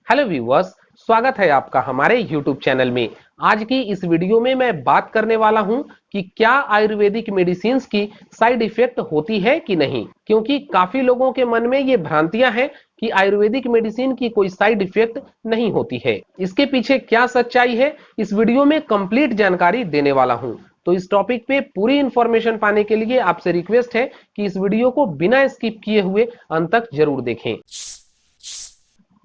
Hello viewers, स्वागत है आपका हमारे YouTube चैनल में। आज की इस वीडियो में मैं बात करने वाला हूं कि क्या आयुर्वेदिक मेडिसिन की साइड इफेक्ट होती है कि नहीं, क्योंकि काफी लोगों के मन में ये भ्रांतियां हैं कि आयुर्वेदिक मेडिसिन की कोई साइड इफेक्ट नहीं होती है। इसके पीछे क्या सच्चाई है, इस वीडियो में कंप्लीट जानकारी देने वाला हूं। तो इस टॉपिक पे पूरी इंफॉर्मेशन पाने के लिए आपसे रिक्वेस्ट है कि इस वीडियो को बिना स्किप किए हुए अंत तक जरूर देखें।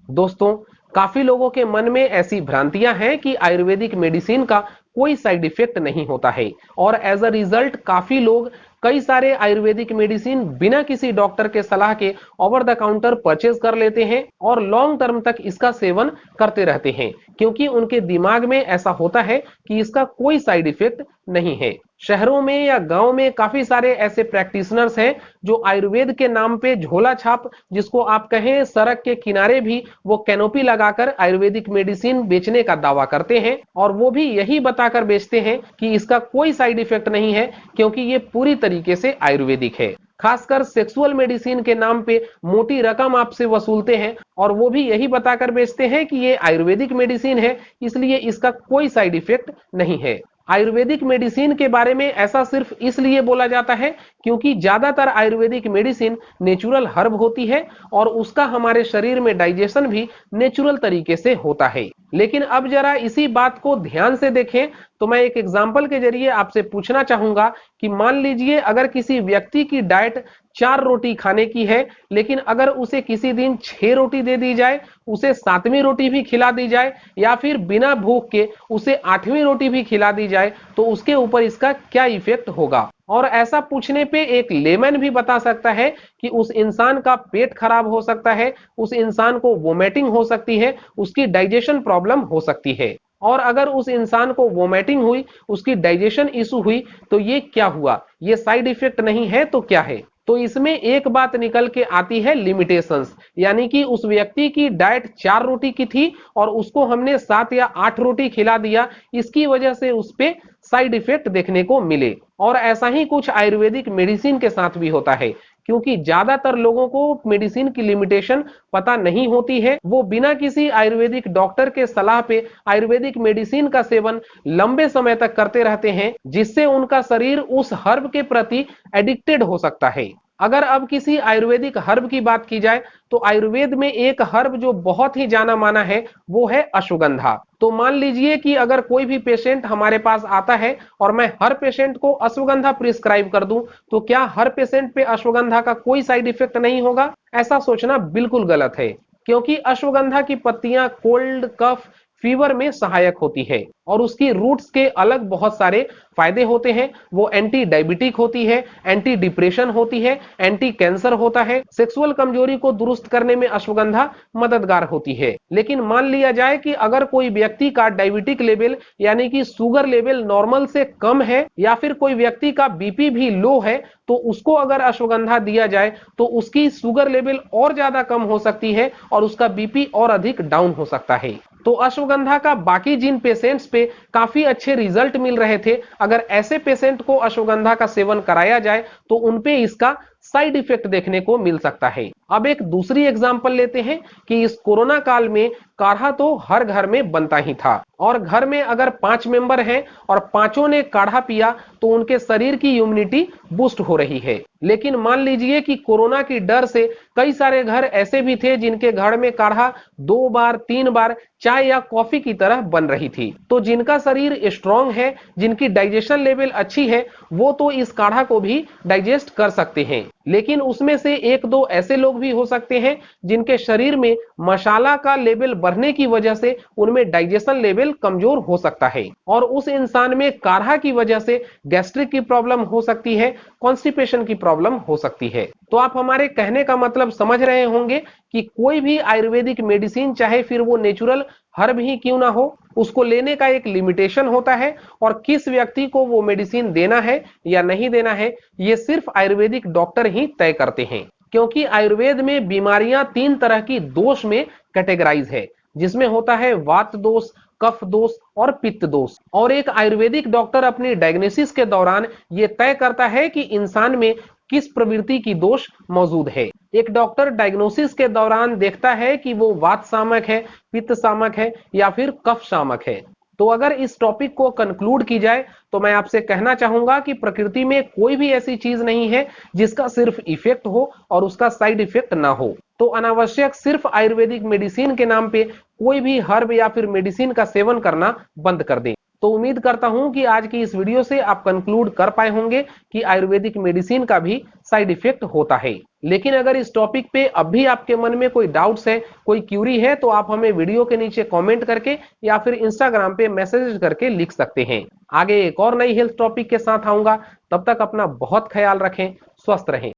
दोस्तों, काफी लोगों के मन में ऐसी भ्रांतियां हैं कि आयुर्वेदिक मेडिसिन का कोई साइड इफेक्ट नहीं होता है और एज अ रिजल्ट काफी लोग कई सारे आयुर्वेदिक मेडिसिन बिना किसी डॉक्टर के सलाह के ओवर द काउंटर परचेज कर लेते हैं और लॉन्ग टर्म तक इसका सेवन करते रहते हैं, क्योंकि उनके दिमाग में ऐसा होता है कि इसका कोई साइड इफेक्ट नहीं है। शहरों में या गांव में काफी सारे ऐसे प्रैक्टिशनर्स हैं जो आयुर्वेद के नाम पे झोला छाप, जिसको आप कहें सड़क के किनारे भी वो कैनोपी लगाकर आयुर्वेदिक मेडिसिन बेचने का दावा करते हैं और वो भी यही बताकर बेचते हैं कि इसका कोई साइड इफेक्ट नहीं है, क्योंकि ये पूरी तरीके से आयुर्वेदिक है। खासकर सेक्सुअल मेडिसिन के नाम पे मोटी रकम आपसे वसूलते हैं और वो भी यही बताकर बेचते हैं कि ये आयुर्वेदिक मेडिसिन है, इसलिए इसका कोई साइड इफेक्ट नहीं है। आयुर्वेदिक मेडिसिन के बारे में ऐसा सिर्फ इसलिए बोला जाता है क्योंकि ज्यादातर आयुर्वेदिक मेडिसिन नेचुरल हर्ब होती है और उसका हमारे शरीर में डाइजेशन भी नेचुरल तरीके से होता है। लेकिन अब जरा इसी बात को ध्यान से देखें तो मैं एक एग्जाम्पल के जरिए आपसे पूछना चाहूंगा कि मान लीजिए अगर किसी व्यक्ति की डाइट 4 रोटी खाने की है, लेकिन अगर उसे किसी दिन 6 रोटी दे दी जाए, उसे 7वीं रोटी भी खिला दी जाए या फिर बिना भूख के उसे 8वीं रोटी भी खिला दी जाए, तो उसके ऊपर इसका क्या इफेक्ट होगा। और ऐसा पूछने पे एक लेमन भी बता सकता है कि उस इंसान का पेट खराब हो सकता है, उस इंसान को वोमिटिंग हो सकती है, उसकी डाइजेशन प्रॉब्लम हो सकती है। और अगर उस इंसान को वोमिटिंग हुई, उसकी डाइजेशन इशू हुई, तो ये क्या हुआ? ये साइड इफेक्ट नहीं है तो क्या है? तो इसमें एक बात निकल के आती है लिमिटेशंस, यानी कि उस व्यक्ति की डाइट 4 रोटी की थी और उसको हमने 7 या 8 रोटी खिला दिया, इसकी वजह से उस पे साइड इफेक्ट देखने को मिले। और ऐसा ही कुछ आयुर्वेदिक मेडिसिन के साथ भी होता है, क्योंकि ज्यादातर लोगों को मेडिसिन की लिमिटेशन पता नहीं होती है। वो बिना किसी आयुर्वेदिक डॉक्टर के सलाह पे आयुर्वेदिक मेडिसिन का सेवन लंबे समय तक करते रहते हैं, जिससे उनका शरीर उस हर्ब के प्रति एडिक्टेड हो सकता है। अगर अब किसी आयुर्वेदिक हर्ब की बात की जाए तो आयुर्वेद में एक हर्ब जो बहुत ही जाना माना है वो है अश्वगंधा। तो मान लीजिए कि अगर कोई भी पेशेंट हमारे पास आता है और मैं हर पेशेंट को अश्वगंधा प्रिस्क्राइब कर दूं, तो क्या हर पेशेंट पे अश्वगंधा का कोई साइड इफेक्ट नहीं होगा? ऐसा सोचना बिल्कुल गलत है, क्योंकि अश्वगंधा की पत्तियां कोल्ड, कफ, फीवर में सहायक होती है और उसकी रूट्स के अलग बहुत सारे फायदे होते हैं। वो एंटी डायबिटिक होती है, एंटी डिप्रेशन होती है, एंटी कैंसर होता है, सेक्सुअल कमजोरी को दुरुस्त करने में अश्वगंधा मददगार होती है। लेकिन मान लिया जाए कि अगर कोई व्यक्ति का डायबिटिक लेवल यानी कि शुगर लेवल नॉर्मल से कम है या फिर कोई व्यक्ति का बीपी भी लो है, तो उसको अगर अश्वगंधा दिया जाए तो उसकी शुगर लेवल और ज्यादा कम हो सकती है और उसका बीपी और अधिक डाउन हो सकता है। तो अश्वगंधा का बाकी जिन पेशेंट्स पे काफी अच्छे रिजल्ट मिल रहे थे, अगर ऐसे पेशेंट को अश्वगंधा का सेवन कराया जाए तो उनपे इसका साइड इफेक्ट देखने को मिल सकता है। अब एक दूसरी एग्जांपल लेते हैं कि इस कोरोना काल में काढ़ा तो हर घर में बनता ही था और घर में अगर 5 मेंबर हैं और पांचों ने काढ़ा पिया तो उनके शरीर की इम्यूनिटी बूस्ट हो रही है। लेकिन मान लीजिए कि कोरोना की डर से कई सारे घर ऐसे भी थे जिनके घर में काढ़ा 2 बार 3 बार चाय या कॉफी की तरह बन रही थी। तो जिनका शरीर स्ट्रांग है, जिनकी डाइजेशन लेवल अच्छी है, वो तो इस काढ़ा को भी डाइजेस्ट कर सकते हैं। लेकिन उसमें से एक दो ऐसे लोग भी हो सकते हैं जिनके शरीर में मसाला का लेवल बढ़ने की वजह से उनमें डाइजेशन लेवल कमजोर हो सकता है और उस इंसान में काढ़ा की वजह से गैस्ट्रिक की प्रॉब्लम हो सकती है, कॉन्स्टिपेशन की प्रॉब्लम हो सकती है। तो आप हमारे कहने का मतलब समझ रहे होंगे कि कोई भी आयुर्वेदिक मेडिसिन, चाहे फिर वो नेचुरल हर्ब ही क्यों ना हो, उसको लेने का एक लिमिटेशन होता है और किस व्यक्ति को वो मेडिसिन देना है या नहीं देना है, ये सिर्फ आयुर्वेदिक डॉक्टर ही तय करते हैं। क्योंकि आयुर्वेद में बीमारियां 3 तरह की दोष में कैटेगराइज है, जिसमें होता है वात दोष, कफ दोष और पित्त दोष। और एक आयुर्वेदिक डॉक्टर अपनी डायग्नोसिस के दौरान ये तय करता है कि इंसान में किस प्रवृत्ति की दोष मौजूद है। एक डॉक्टर डायग्नोसिस के दौरान देखता है कि वो वात शामक है, पित्त शामक है या फिर कफ शामक है। तो अगर इस टॉपिक को कंक्लूड की जाए तो मैं आपसे कहना चाहूंगा कि प्रकृति में कोई भी ऐसी चीज नहीं है जिसका सिर्फ इफेक्ट हो और उसका साइड इफेक्ट ना हो। तो अनावश्यक सिर्फ आयुर्वेदिक मेडिसिन के नाम पे कोई भी हर्ब या फिर मेडिसिन का सेवन करना बंद कर दें। तो उम्मीद करता हूं कि आज की इस वीडियो से आप कंक्लूड कर पाए होंगे कि आयुर्वेदिक मेडिसिन का भी साइड इफेक्ट होता है। लेकिन अगर इस टॉपिक पे अब भी आपके मन में कोई डाउट्स है, कोई क्यूरी है, तो आप हमें वीडियो के नीचे कमेंट करके या फिर इंस्टाग्राम पे मैसेज करके लिख सकते हैं। आगे एक और नई हेल्थ टॉपिक के साथ आऊंगा, तब तक अपना बहुत ख्याल रखें, स्वस्थ रहें।